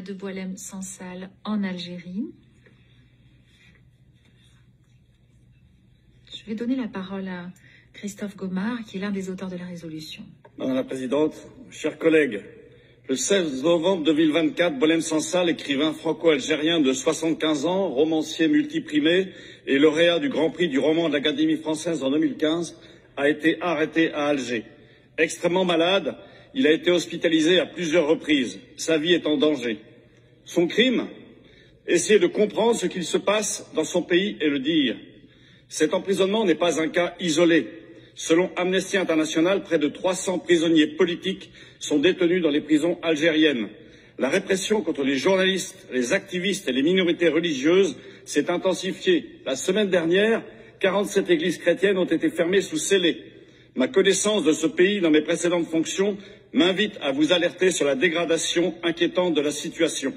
de Boualem Sansal en Algérie. Je vais donner la parole à Christophe Gomard, qui est l'un des auteurs de la résolution. Madame la Présidente, chers collègues, le 16 novembre 2024, Boualem Sansal, écrivain franco-algérien de 75 ans, romancier multiprimé et lauréat du Grand Prix du roman de l'Académie française en 2015, a été arrêté à Alger. Extrêmement malade, il a été hospitalisé à plusieurs reprises. Sa vie est en danger. Son crime? Essayer de comprendre ce qu'il se passe dans son pays et le dire. Cet emprisonnement n'est pas un cas isolé. Selon Amnesty International, près de 300 prisonniers politiques sont détenus dans les prisons algériennes. La répression contre les journalistes, les activistes et les minorités religieuses s'est intensifiée. La semaine dernière, 47 églises chrétiennes ont été fermées sous scellé. Ma connaissance de ce pays dans mes précédentes fonctions m'invite à vous alerter sur la dégradation inquiétante de la situation.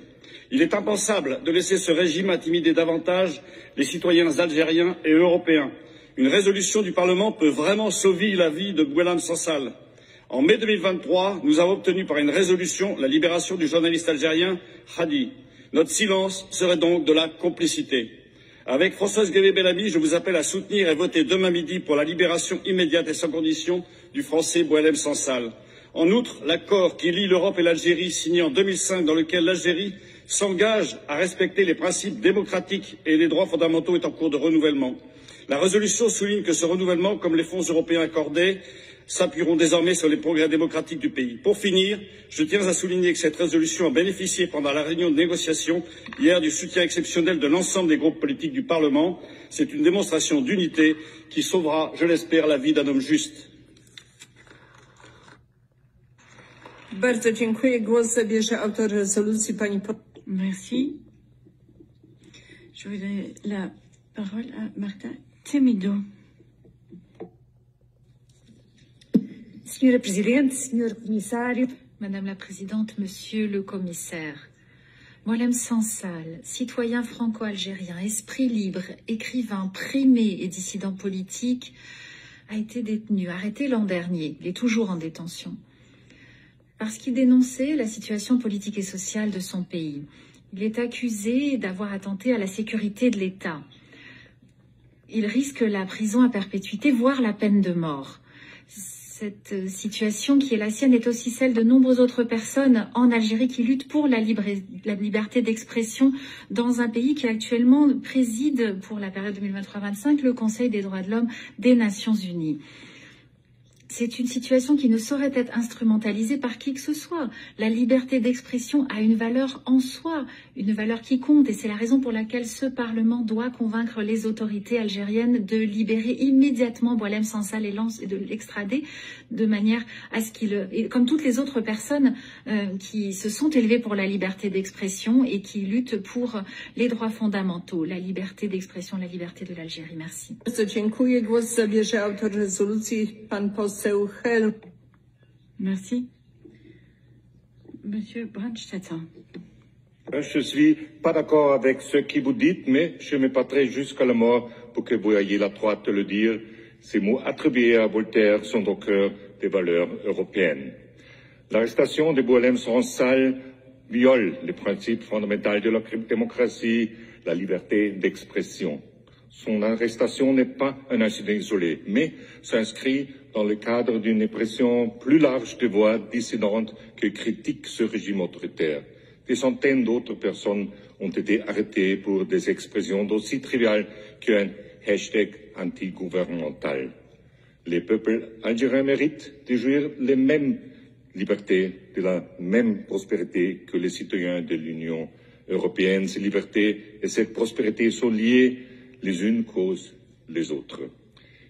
Il est impensable de laisser ce régime intimider davantage les citoyens algériens et européens. Une résolution du Parlement peut vraiment sauver la vie de Boualem Sansal. En mai 2023, nous avons obtenu par une résolution la libération du journaliste algérien Hadi. Notre silence serait donc de la complicité. Avec Françoise Guévé-Bellamy, je vous appelle à soutenir et voter demain midi pour la libération immédiate et sans condition du Français Boualem Sansal. En outre, l'accord qui lie l'Europe et l'Algérie, signé en 2005, dans lequel l'Algérie s'engage à respecter les principes démocratiques et les droits fondamentaux, est en cours de renouvellement. La résolution souligne que ce renouvellement, comme les fonds européens accordés, s'appuieront désormais sur les progrès démocratiques du pays. Pour finir, je tiens à souligner que cette résolution a bénéficié pendant la réunion de négociation hier du soutien exceptionnel de l'ensemble des groupes politiques du Parlement. C'est une démonstration d'unité qui sauvera, je l'espère, la vie d'un homme juste. Bardzo dziękuję. Głos zabierze autor rezolucji, pani. Merci. Je vais donner la parole à Marta Temido. Signora Presidente, Signor Commissario. Madame la Présidente, Monsieur le Commissaire, Boualem Sansal, citoyen franco-algérien, esprit libre, écrivain primé et dissident politique, a été détenu, arrêté l'an dernier. Il est toujours en détention parce qu'il dénonçait la situation politique et sociale de son pays. Il est accusé d'avoir attenté à la sécurité de l'État. Il risque la prison à perpétuité, voire la peine de mort. Cette situation qui est la sienne est aussi celle de nombreuses autres personnes en Algérie qui luttent pour la liberté d'expression dans un pays qui actuellement préside pour la période 2023-25 le Conseil des droits de l'homme des Nations Unies. C'est une situation qui ne saurait être instrumentalisée par qui que ce soit. La liberté d'expression a une valeur en soi, une valeur qui compte, et c'est la raison pour laquelle ce Parlement doit convaincre les autorités algériennes de libérer immédiatement Boualem Sansal et de l'extrader de manière à ce qu'il, comme toutes les autres personnes qui se sont élevées pour la liberté d'expression et qui luttent pour les droits fondamentaux, la liberté d'expression, la liberté de l'Algérie. Merci. Bardzo dziękuję. Głos zabierze autor rezolucji, pan poseł Hel. Merci. Monsieur Brandstetter. Je suis pas d'accord avec ce que vous dites, mais je me battrai jusqu'à la mort pour que vous ayez la droite de le dire. Ces mots attribués à Voltaire sont au cœur des valeurs européennes. L'arrestation de Boualem Sansal viole les principes fondamentaux de la démocratie, la liberté d'expression. Son arrestation n'est pas un incident isolé, mais s'inscrit dans le cadre d'une répression plus large de voix dissidentes qui critiquent ce régime autoritaire. Des centaines d'autres personnes ont été arrêtées pour des expressions aussi triviales qu'un hashtag anti-gouvernemental. Les peuples algériens méritent de jouir les mêmes libertés, de la même prospérité que les citoyens de l'Union européenne. Ces libertés et cette prospérité sont liées les unes causent les autres.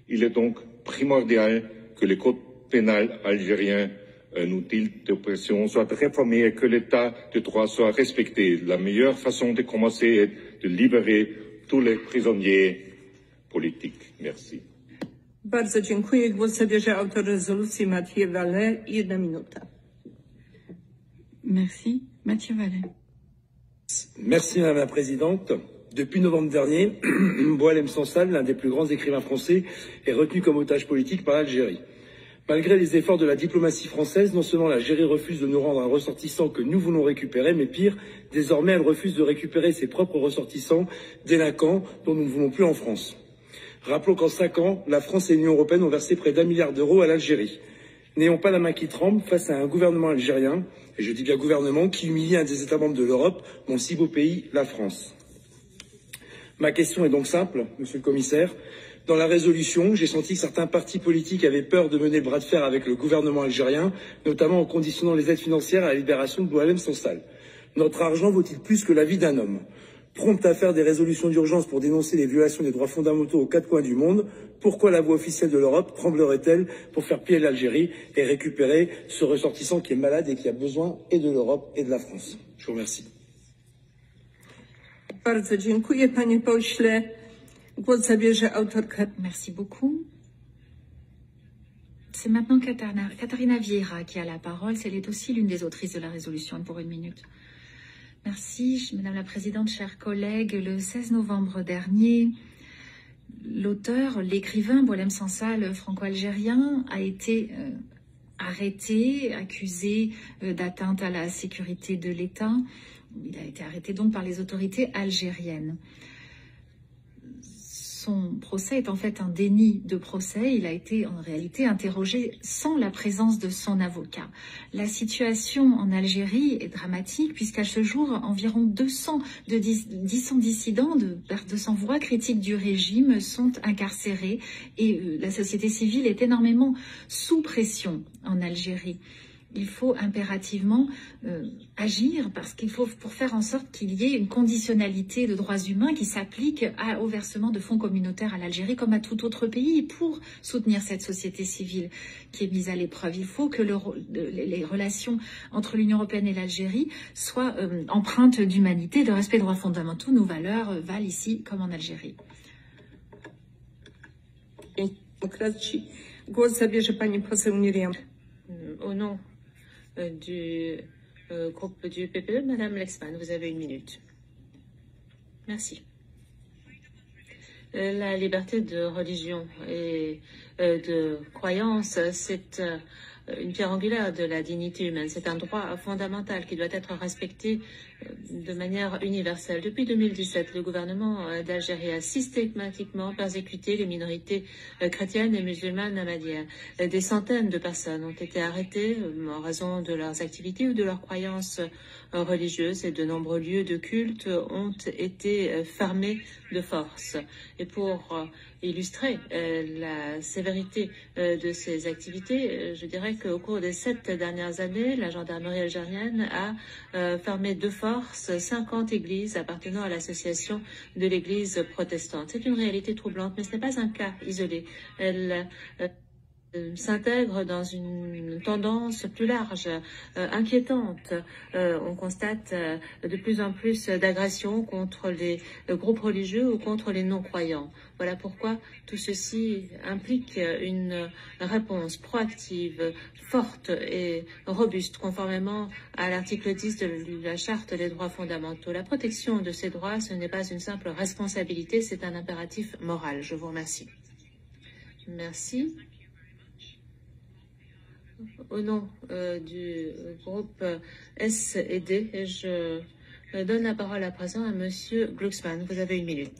Il est donc primordial que le code pénal algérien, un outil d'oppression, soit réformé et que l'état de droit soit respecté. La meilleure façon de commencer est de libérer tous les prisonniers politiques. Merci. Bardzo dziękuję. Głos zabierze autor rezolucji Mathieu Vallet. 1 minuta. Merci. Mathieu Vallet. Merci Madame la Présidente. Depuis novembre dernier, Boualem Sansal, l'un des plus grands écrivains français, est retenu comme otage politique par l'Algérie. Malgré les efforts de la diplomatie française, non seulement l'Algérie refuse de nous rendre un ressortissant que nous voulons récupérer, mais pire, désormais elle refuse de récupérer ses propres ressortissants délinquants dont nous ne voulons plus en France. Rappelons qu'en 5 ans, la France et l'Union européenne ont versé près d'1 milliard d'euros à l'Algérie. N'ayons pas la main qui tremble face à un gouvernement algérien, et je dis bien gouvernement, qui humilie un des États membres de l'Europe, mon si beau pays, la France. Ma question est donc simple, Monsieur le Commissaire. Dans la résolution, j'ai senti que certains partis politiques avaient peur de mener le bras de fer avec le gouvernement algérien, notamment en conditionnant les aides financières à la libération de Boualem Sansal. Notre argent vaut-il plus que la vie d'un homme? Prompte à faire des résolutions d'urgence pour dénoncer les violations des droits fondamentaux aux 4 coins du monde, pourquoi la voix officielle de l'Europe tremblerait-elle pour faire plier l'Algérie et récupérer ce ressortissant qui est malade et qui a besoin et de l'Europe et de la France? Je vous remercie. Bardzo dziękuję, panie pośle. Głos zabierze autorka. Merci beaucoup. C'est maintenant Catarina Vieira qui a la parole. Elle est aussi l'une des autrices de la résolution pour 1 minute. Merci, Madame la Présidente, chers collègues. Le 16 novembre dernier, l'auteur, l'écrivain Boualem Sansal, franco-algérien, a été arrêté, accusé d'atteinte à la sécurité de l'État. Il a été arrêté donc par les autorités algériennes. Son procès est en fait un déni de procès. Il a été en réalité interrogé sans la présence de son avocat. La situation en Algérie est dramatique puisqu'à ce jour, environ 200 dissidents, 200 voix critiques du régime sont incarcérés et la société civile est énormément sous pression en Algérie. Il faut impérativement agir parce qu'il faut pour faire en sorte qu'il y ait une conditionnalité de droits humains qui s'applique au versement de fonds communautaires à l'Algérie comme à tout autre pays pour soutenir cette société civile qui est mise à l'épreuve. Il faut que les relations entre l'Union européenne et l'Algérie soient empreintes d'humanité, de respect des droits fondamentaux. Nos valeurs valent ici comme en Algérie. Głos zabierze pani poseł Miriam. Au nom du groupe du PPE, Madame Lexman, vous avez 1 minute. Merci. La liberté de religion et de croyance, c'est une pierre angulaire de la dignité humaine. C'est un droit fondamental qui doit être respecté de manière universelle. Depuis 2017, le gouvernement d'Algérie a systématiquement persécuté les minorités chrétiennes et musulmanes ahmadiyya. Des centaines de personnes ont été arrêtées en raison de leurs activités ou de leurs croyances religieuses et de nombreux lieux de culte ont été fermés de force. Et pour illustrer la sévérité de ces activités, je dirais qu'au cours des 7 dernières années, la gendarmerie algérienne a fermé de force 50 églises appartenant à l'association de l'église protestante. C'est une réalité troublante, mais ce n'est pas un cas isolé. Elle s'intègre dans une tendance plus large, inquiétante. On constate de plus en plus d'agressions contre les groupes religieux ou contre les non-croyants. Voilà pourquoi tout ceci implique une réponse proactive, forte et robuste, conformément à l'article 10 de la Charte des droits fondamentaux. La protection de ces droits, ce n'est pas une simple responsabilité, c'est un impératif moral. Je vous remercie. Merci. Au nom du groupe S&D, je donne la parole à présent à Monsieur Glucksmann. Vous avez 1 minute.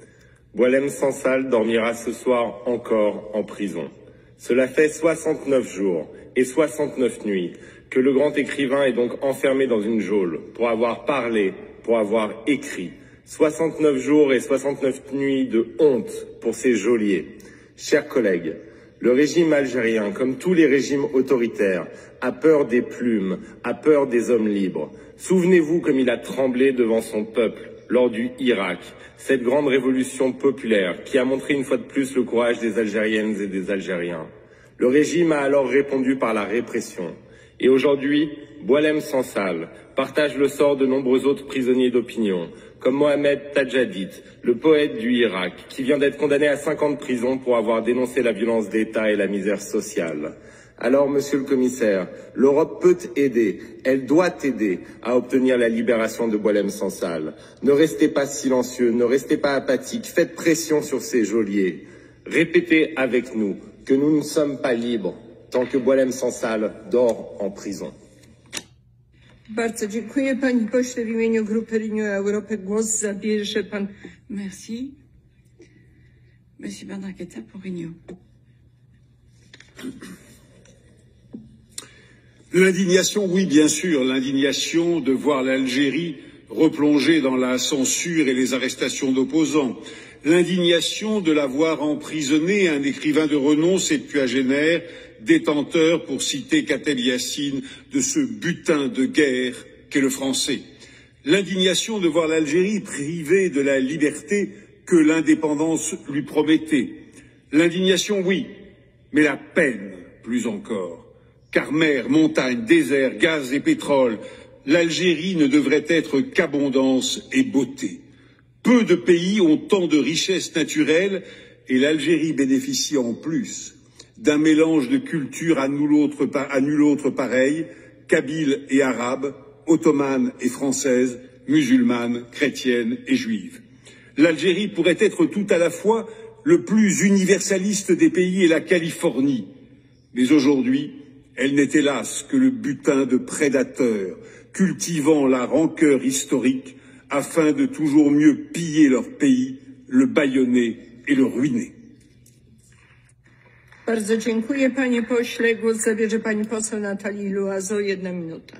Boualem Sansal dormira ce soir encore en prison. Cela fait 69 jours et 69 nuits que le grand écrivain est donc enfermé dans une geôle pour avoir parlé, pour avoir écrit. 69 jours et 69 nuits de honte pour ces geôliers. Chers collègues, le régime algérien, comme tous les régimes autoritaires, a peur des plumes, a peur des hommes libres. Souvenez-vous comme il a tremblé devant son peuple lors du Irak, cette grande révolution populaire qui a montré une fois de plus le courage des Algériennes et des Algériens. Le régime a alors répondu par la répression. Et aujourd'hui, Boualem Sansal partage le sort de nombreux autres prisonniers d'opinion, comme Mohamed Tajadid, le poète du Irak, qui vient d'être condamné à 5 ans de prison pour avoir dénoncé la violence d'État et la misère sociale. Alors, Monsieur le Commissaire, l'Europe peut aider, elle doit aider à obtenir la libération de Boualem Sansal. Ne restez pas silencieux, ne restez pas apathiques, faites pression sur ces geôliers. Répétez avec nous que nous ne sommes pas libres, tant que Boualem Sansal dort en prison. Bardzo dziękuję, panie pośle. W imieniu grupy Renew Europe głos zabierze pan. Merci. Monsieur Bernard Guetta pour Renew. L'indignation, oui, bien sûr, l'indignation de voir l'Algérie replongée dans la censure et les arrestations d'opposants. L'indignation de la voir emprisonner un écrivain de renom septuagénaire, détenteur, pour citer Kateb Yassine, de ce butin de guerre qu'est le français. L'indignation de voir l'Algérie privée de la liberté que l'indépendance lui promettait. L'indignation, oui, mais la peine, plus encore. Car mer, montagne, désert, gaz et pétrole, l'Algérie ne devrait être qu'abondance et beauté. Peu de pays ont tant de richesses naturelles et l'Algérie bénéficie en plus d'un mélange de cultures à nul autre pareil, kabyle et arabe, ottomane et française, musulmane, chrétienne et juive. L'Algérie pourrait être tout à la fois le plus universaliste des pays et la Californie. Mais aujourd'hui, elle n'est hélas que le butin de prédateurs, cultivant la rancœur historique afin de toujours mieux piller leur pays, le bâillonner et le ruiner. Bardzo dziękuję, panie pośle. Głos zabierze pani poseł Nathalie Loiseau, 1 minuta.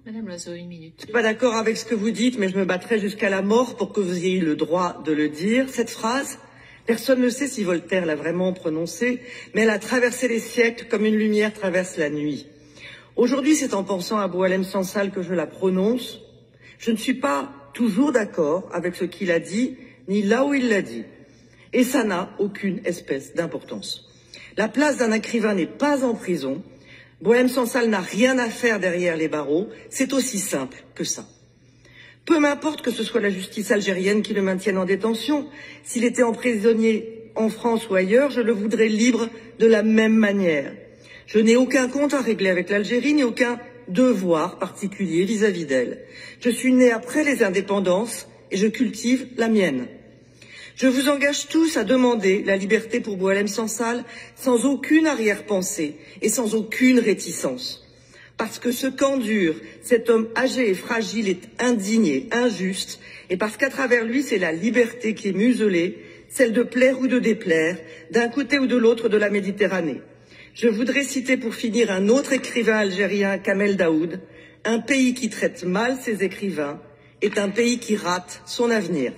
Madame Loiseau, 1 minute. Je suis pas d'accord avec ce que vous dites, mais je me battrai jusqu'à la mort pour que vous ayez le droit de le dire. Cette phrase, personne ne sait si Voltaire l'a vraiment prononcée, mais elle a traversé les siècles comme une lumière traverse la nuit. Aujourd'hui, c'est en pensant à Boualem Sansal que je la prononce. Je ne suis pas toujours d'accord avec ce qu'il a dit, ni là où il l'a dit. Et ça n'a aucune espèce d'importance. La place d'un écrivain n'est pas en prison. Boualem Sansal n'a rien à faire derrière les barreaux. C'est aussi simple que ça. Peu m'importe que ce soit la justice algérienne qui le maintienne en détention. S'il était emprisonné en France ou ailleurs, je le voudrais libre de la même manière. Je n'ai aucun compte à régler avec l'Algérie, ni aucun devoir particulier vis-à-vis d'elle. Je suis né après les indépendances et je cultive la mienne. Je vous engage tous à demander la liberté pour Boualem Sansal sans aucune arrière-pensée et sans aucune réticence. Parce que ce qu'endure cet homme âgé et fragile est indigné, injuste, et parce qu'à travers lui, c'est la liberté qui est muselée, celle de plaire ou de déplaire, d'un côté ou de l'autre de la Méditerranée. Je voudrais citer pour finir un autre écrivain algérien, Kamel Daoud. Un pays qui traite mal ses écrivains est un pays qui rate son avenir.